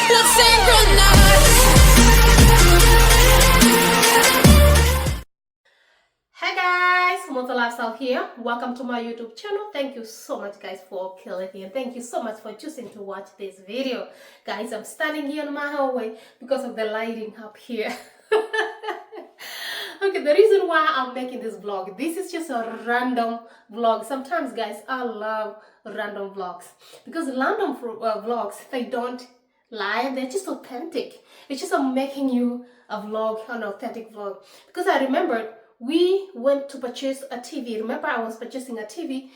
Let's synchronize. Hey guys, Moto Lifestyle here. Welcome to my YouTube channel. Thank you so much guys for clicking and thank you so much for choosing to watch this video. Guys, I'm standing here in my hallway because of the lighting up here. Okay, the reason why I'm making this vlog, this is just a random vlog. Sometimes guys, I love random vlogs because random vlogs, they don't lie, they're just authentic. It's just making you a vlog, an authentic vlog. Because I remembered we went to purchase a TV. Remember, I was purchasing a TV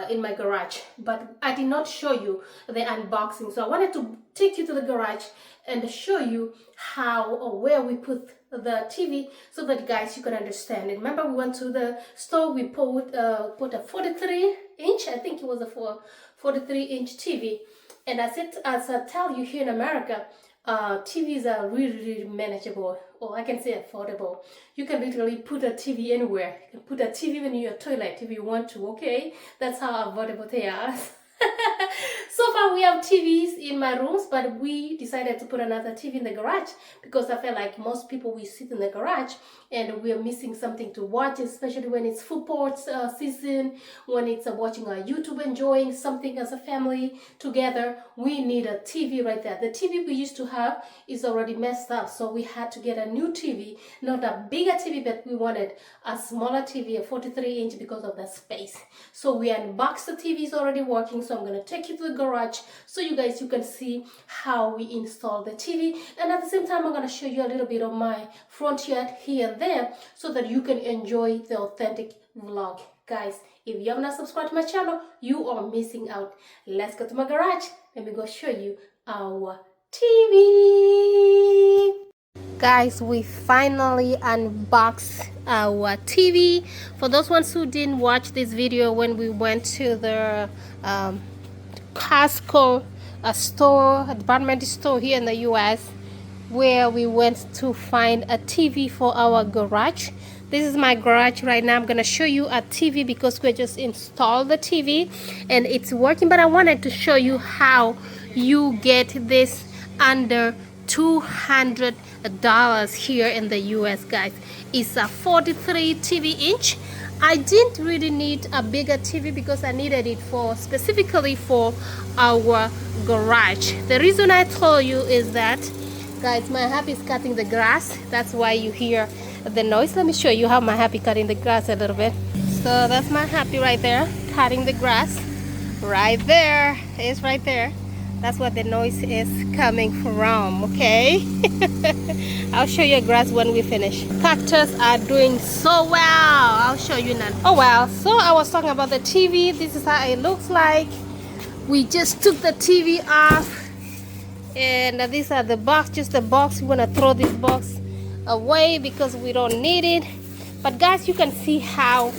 in my garage, but I did not show you the unboxing. So I wanted to take you to the garage and show you how or where we put the TV so that guys you can understand it. Remember, we went to the store, we put a 43-inch, I think it was a 43-inch TV. And as I tell you, here in America, TVs are really manageable, or I can say affordable. You can literally put a TV anywhere. You can put a TV in your toilet if you want to, okay? That's how affordable they are. So far we have TVs in my rooms, but we decided to put another TV in the garage because I felt like most people we sit in the garage and we are missing something to watch, especially when it's football season, when it's watching our YouTube, enjoying something as a family together. We need a TV right there. The TV we used to have is already messed up, so we had to get a new TV, not a bigger TV, but we wanted a smaller TV, a 43-inch, because of the space. So we unboxed the TV, is already working, so I'm going to take you to the garage so you guys you can see how we install the TV, and at the same time I'm going to show you a little bit of my front yard here and there so that you can enjoy the authentic vlog. Guys, if you have not subscribed to my channel, you are missing out. Let's go to my garage. Let me go show you our TV. Guys, we finally unboxed our TV. For those ones who didn't watch this video, when we went to the Costco store, a department store here in the US, where we went to find a TV for our garage. This is my garage right now. I'm gonna show you a TV because we just installed the TV and it's working, but I wanted to show you how you get this under $200 here in the US, guys. It's a 43 TV inch. I didn't really need a bigger TV because I needed it for specifically for our garage. The reason I told you is that, guys, my hubby is cutting the grass. That's why you hear the noise. Let me show you how my hubby cutting the grass a little bit. So that's my hubby right there cutting the grass. Right there, it's right there. That's what the noise is coming from, okay? I'll show you grass when we finish. Cactus are doing so well. I'll show you now. Oh wow, so I was talking about the TV. This is how it looks like. We just took the TV off. And these are the box, just the box. We want to throw this box away because we don't need it. But guys, you can see how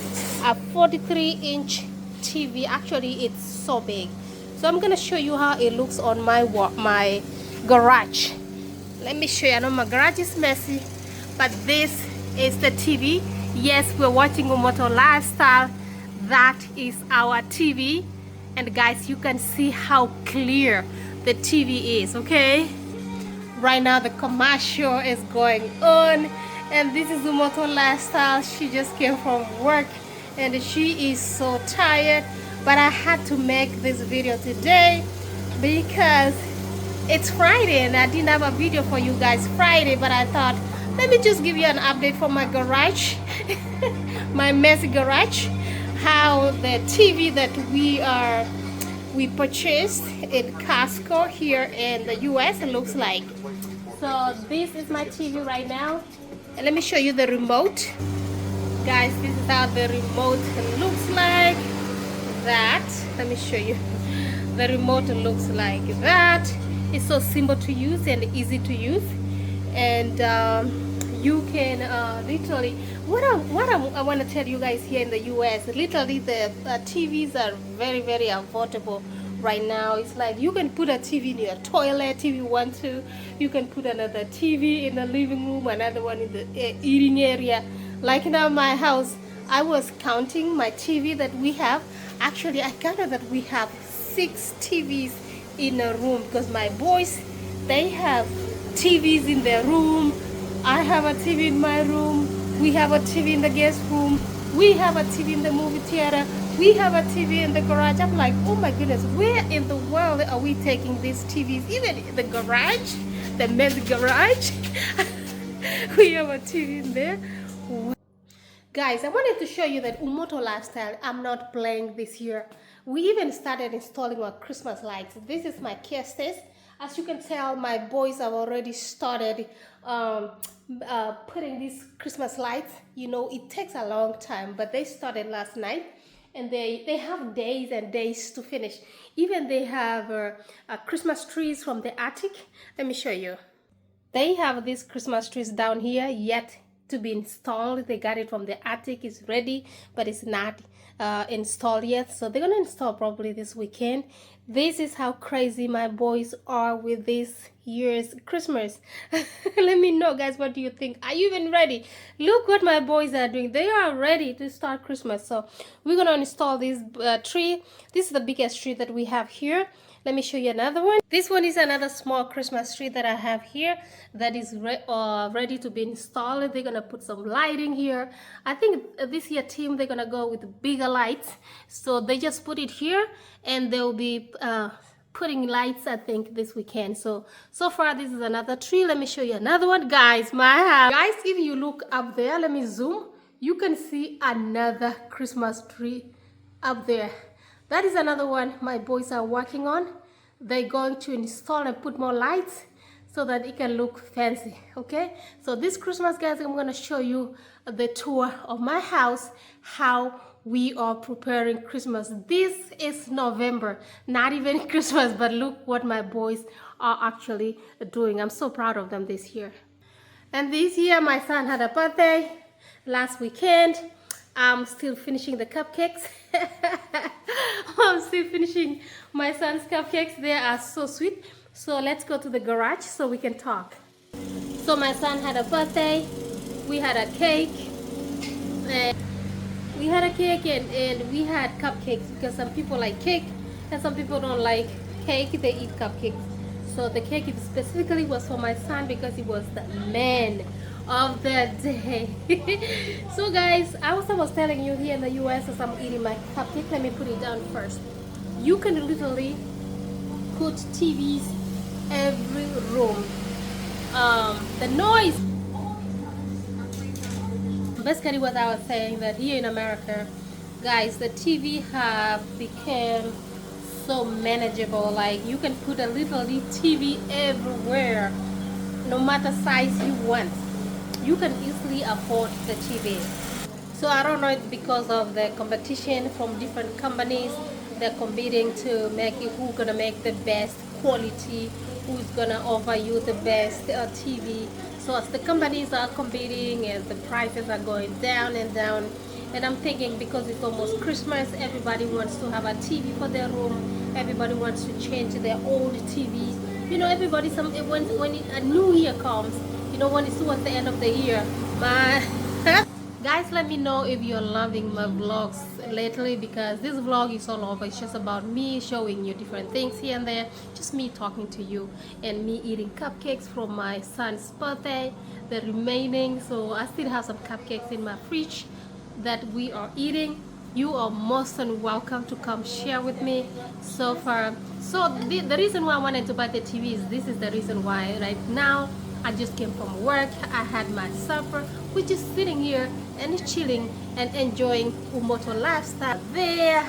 a 43-inch TV, actually it's so big. So I'm gonna show you how it looks on my garage. Let me show you. I know my garage is messy, but this is the TV. Yes, we're watching Moto Lifestyle. That is our TV, and guys, you can see how clear the TV is. Okay, right now the commercial is going on, and this is Moto Lifestyle. She just came from work, and she is so tired. But I had to make this video today because it's Friday and I didn't have a video for you guys Friday, but I thought let me just give you an update for my garage, my messy garage, how the TV that we purchased in Costco here in the US looks like. So this is my TV right now, and let me show you the remote. Guys, this is how the remote looks like. That, let me show you. The remote looks like that. It's so simple to use and easy to use, and you can literally I want to tell you guys here in the US, literally the TVs are very affordable right now. It's like you can put a TV in your toilet if you want to. You can put another TV in the living room, another one in the eating area. Like now my house, I was counting my TV that we have. Actually, I counted that we have 6 TVs in a room because my boys, They have TVs in their room. I have a TV in my room. We have a TV in the guest room. We have a TV in the movie theater. We have a TV in the garage. I'm like, oh my goodness, where in the world are we taking these TVs? Even in the garage, the men's garage. We have a TV in there. Guys, I wanted to show you that Umoto lifestyle, I'm not playing this year. We even started installing our Christmas lights. This is my cases. As you can tell, my boys have already started putting these Christmas lights. You know, it takes a long time, but they started last night. And they have days and days to finish. Even they have Christmas trees from the attic. Let me show you. They have these Christmas trees down here yet to be installed. They got it from the attic. It's ready, but it's not installed yet. So they're gonna install probably this weekend. This is how crazy my boys are with this year's Christmas. Let me know, guys, what do you think? Are you even ready? Look what my boys are doing. They are ready to start Christmas. So we're gonna install this tree. This is the biggest tree that we have here. Let me show you another one. This one is another small Christmas tree that I have here that is ready to be installed. They're gonna put some lighting here. I think this year team, they're gonna go with bigger lights. So they just put it here and they'll be putting lights, I think, this weekend. So far this is another tree. Let me show you another one. Guys, my house. Guys, if you look up there, let me zoom. You can see another Christmas tree up there. That is another one my boys are working on. They're going to install and put more lights so that it can look fancy, okay? So this Christmas, guys, I'm gonna show you the tour of my house, how we are preparing Christmas. This is November, not even Christmas, but look what my boys are actually doing. I'm so proud of them this year. And this year, my son had a birthday last weekend. I'm still finishing the cupcakes. I'm still finishing my son's cupcakes. They are so sweet. So let's go to the garage so we can talk. So my son had a birthday. We had a cake. And we we had cupcakes because some people like cake and some people don't like cake. They eat cupcakes. So the cake specifically was for my son because he was the man of the day. So guys, I was telling you here in the US as I'm eating my cupcake, let me put it down first. You can literally put TVs every room. The noise, basically what I was saying, that here in America, guys, the TV have become so manageable. Like you can put a little TV everywhere, no matter size you want. You can easily afford the TV. So I don't know, it's because of the competition from different companies. They're competing to make it, who's gonna make the best quality, who's gonna offer you the best TV. So as the companies are competing and the prices are going down and down, and I'm thinking because it's almost Christmas, everybody wants to have a TV for their room. Everybody wants to change their old TV. You know, everybody, when a new year comes, you know, when it's towards the end of the year, guys, let me know if you're loving my vlogs lately, because this vlog is all over. It's just about me showing you different things here and there, just me talking to you and me eating cupcakes from my son's birthday, the remaining. So I still have some cupcakes in my fridge that we are eating. You are most welcome to come share with me. So far, so the reason why I wanted to buy the TV is this is the reason why. Right now I just came from work, I had my supper, we're just sitting here and chilling and enjoying Umoto lifestyle. There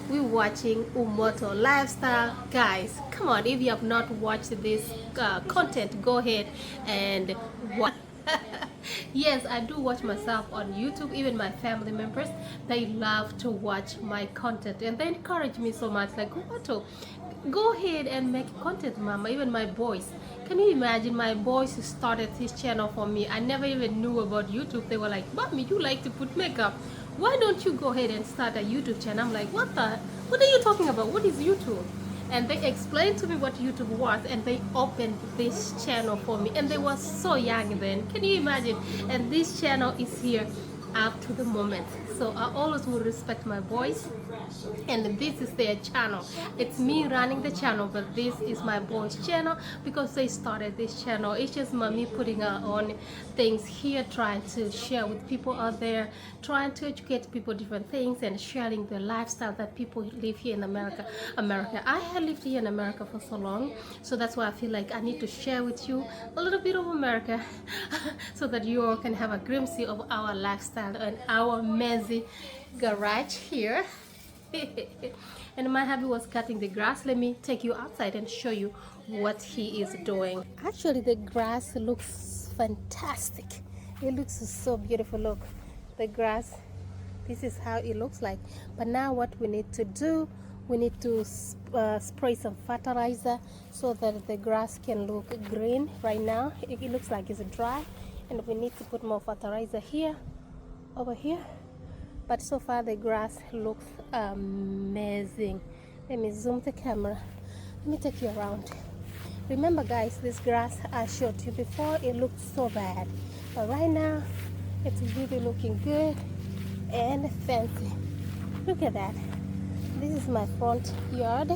we're watching Umoto lifestyle. Guys, come on, if you have not watched this content, go ahead and watch. Yes, I do watch myself on YouTube. Even my family members, they love to watch my content and they encourage me so much, like, Umoto, go ahead and make content, mama. Even my boys, can you imagine, my boys started this channel for me. I never even knew about YouTube. They were like, mommy, you like to put makeup, why don't you go ahead and start a YouTube channel? I'm like, what are you talking about? What is YouTube? And they explained to me what YouTube was, and they opened this channel for me, and they were so young then. Can you imagine? And this channel is here up to the moment. So I always will respect my boys and this is their channel. It's me running the channel, but this is my boys' channel because they started this channel. It's just mommy putting her own things here, trying to share with people out there, trying to educate people different things and sharing the lifestyle that people live here in America. I have lived here in America for so long, so that's why I feel like I need to share with you a little bit of America so that you all can have a glimpse of our lifestyle and our messy garage here. And my hubby was cutting the grass. Let me take you outside and show you what he is doing. Actually, the grass looks fantastic. It looks so beautiful. Look, the grass, this is how it looks like. But now what we need to do, we need to spray some fertilizer so that the grass can look green. Right now it looks like it's dry, and we need to put more fertilizer here, over here. But so far the grass looks amazing. Let me zoom the camera. Let me take you around. Remember guys, this grass I showed you before, it looked so bad, but right now it's really looking good and fancy. Look at that. This is my front yard.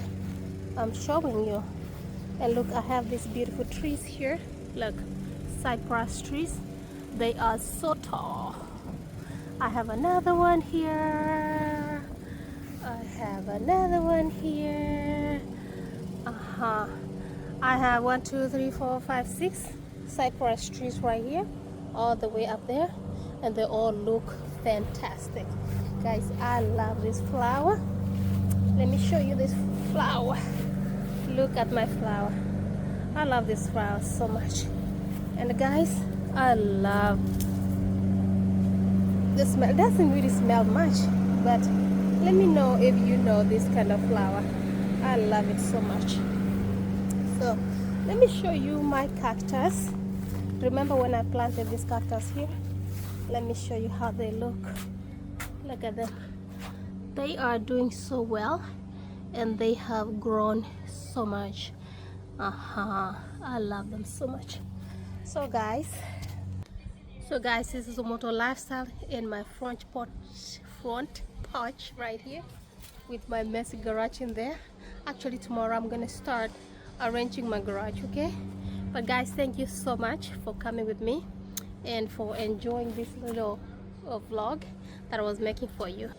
I'm showing you. And look, I have these beautiful trees here. Look, cypress trees. They are so tall. I have another one here. I have another one here. I have 1, 2, 3, 4, 5, 6 cypress trees right here, all the way up there, and they all look fantastic. Guys, I love this flower. Let me show you this flower. Look at my flower. I love this flower so much. And guys, I love the smell. It doesn't really smell much, but let me know if you know this kind of flower. I love it so much. So let me show you my cactus. Remember when I planted this cactus here? Let me show you how they look. Look at them. They are doing so well, and they have grown so much. I love them so much. So guys, this is a motor lifestyle in my front porch right here, with my messy garage in there. Actually tomorrow I'm gonna start arranging my garage, okay? But guys, thank you so much for coming with me and for enjoying this little vlog that I was making for you.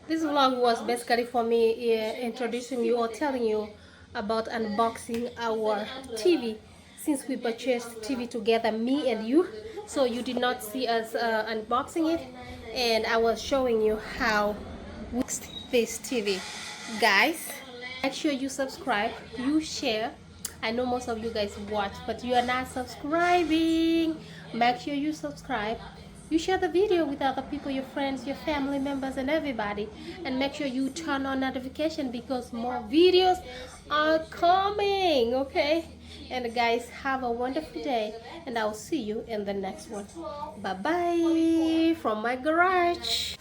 This vlog was basically for me introducing you or telling you about unboxing our TV, since we purchased TV together, me and you. So you did not see us unboxing it, and I was showing you how we fixed this TV. Guys, make sure you subscribe, you share. I know most of you guys watch, but you are not subscribing. Make sure you subscribe. You share the video with other people, your friends, your family members, and everybody. And make sure you turn on notification, because more videos are coming, okay? And guys, have a wonderful day, and I'll see you in the next one. Bye bye from my garage.